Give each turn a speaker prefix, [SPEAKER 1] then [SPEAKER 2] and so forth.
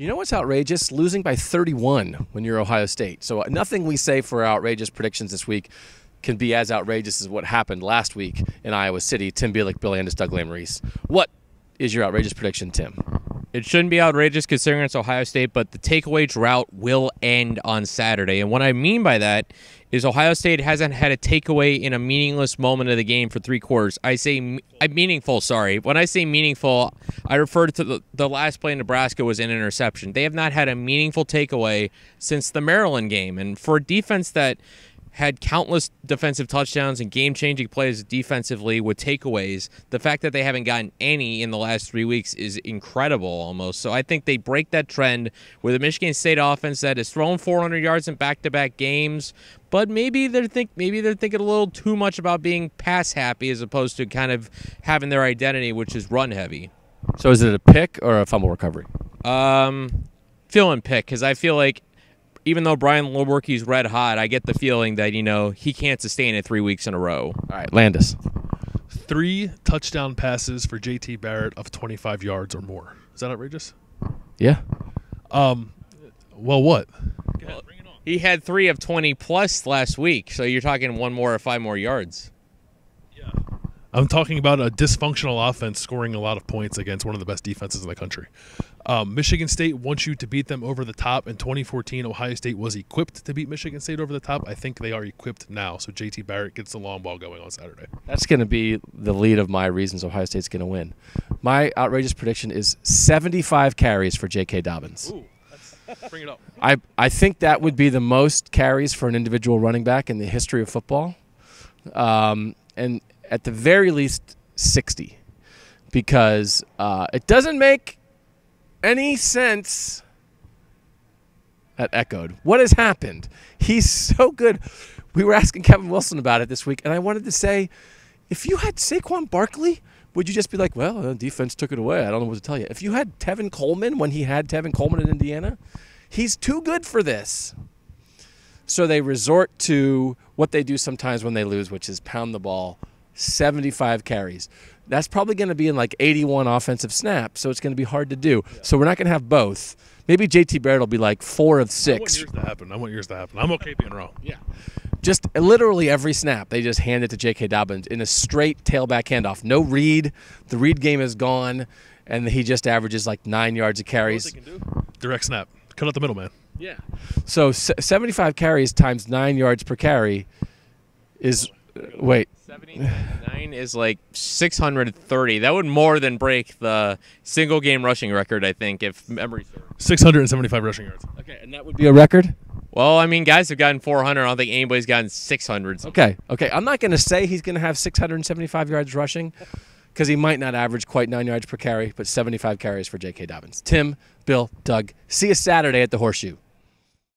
[SPEAKER 1] You know what's outrageous? Losing by 31 when you're Ohio State. So nothing we say for outrageous predictions this week can be as outrageous as what happened last week in Iowa City. Tim Bielik, Bill Andis, Doug Lamreese. What is your outrageous prediction, Tim?
[SPEAKER 2] It shouldn't be outrageous considering it's Ohio State, but the takeaway drought will end on Saturday. And what I mean by that is Ohio State hasn't had a takeaway in a meaningless moment of the game for 3 quarters. I say meaningful, sorry. When I say meaningful, I refer to the last play in Nebraska was an interception. They have not had a meaningful takeaway since the Maryland game. And for a defense that had countless defensive touchdowns and game-changing plays defensively with takeaways, the fact that they haven't gotten any in the last 3 weeks is incredible almost. So I think they break that trend with a Michigan State offense that has thrown 400 yards in back-to-back games, but maybe they're thinking a little too much about being pass-happy as opposed to kind of having their identity, which is run-heavy.
[SPEAKER 1] So is it a pick or a fumble recovery?
[SPEAKER 2] Feeling pick, because I feel like even though Brian Lewerke's red hot, I get the feeling that, he can't sustain it 3 weeks in a row.
[SPEAKER 1] All right, Landis.
[SPEAKER 3] 3 touchdown passes for J.T. Barrett of 25 yards or more. Is that outrageous?
[SPEAKER 1] Yeah.
[SPEAKER 3] Well, what? Go ahead, bring it on.
[SPEAKER 2] He had 3 of 20-plus last week, so you're talking 1 more or 5 more yards.
[SPEAKER 3] Yeah. I'm talking about a dysfunctional offense scoring a lot of points against one of the best defenses in the country. Michigan State wants you to beat them over the top. In 2014, Ohio State was equipped to beat Michigan State over the top. I think they are equipped now, so J.T. Barrett gets the long ball going on Saturday.
[SPEAKER 1] That's going to be the lead of my reasons Ohio State's going to win. My outrageous prediction is 75 carries for J.K. Dobbins.
[SPEAKER 3] Ooh, bring it up.
[SPEAKER 1] I think that would be the most carries for an individual running back in the history of football. And at the very least, 60. Because it doesn't make any sense. That echoed. What has happened? He's so good. We were asking Kevin Wilson about it this week, and I wanted to say, if you had Saquon Barkley, would you just be like, well, the defense took it away. I don't know what to tell you. If you had Tevin Coleman when he had Tevin Coleman in Indiana, he's too good for this. So they resort to what they do sometimes when they lose, which is pound the ball. 75 carries. That's probably going to be in like 81 offensive snaps, so it's going to be hard to do. Yeah. So we're not going to have both. Maybe J.T. Barrett will be like 4 of 6.
[SPEAKER 3] I want yours to happen. I'm okay being wrong.
[SPEAKER 1] Yeah. Just literally every snap, they just hand it to J.K. Dobbins in a straight tailback handoff. No read. The read game is gone, and he just averages like 9 yards of carries.
[SPEAKER 3] You know what they can do? Direct snap. Cut out the middle, man.
[SPEAKER 1] Yeah. So 75 carries times 9 yards per carry is wait.
[SPEAKER 2] 79 is like 630. That would more than break the single game rushing record, I think, if memory serves.
[SPEAKER 3] 675 rushing yards.
[SPEAKER 1] Okay, and that would be a record?
[SPEAKER 2] Well, I mean, guys have gotten 400. I don't think anybody's gotten 600.
[SPEAKER 1] Okay. I'm not going to say he's going to have 675 yards rushing because he might not average quite 9 yards per carry, but 75 carries for J.K. Dobbins. Tim, Bill, Doug, see you Saturday at the Horseshoe.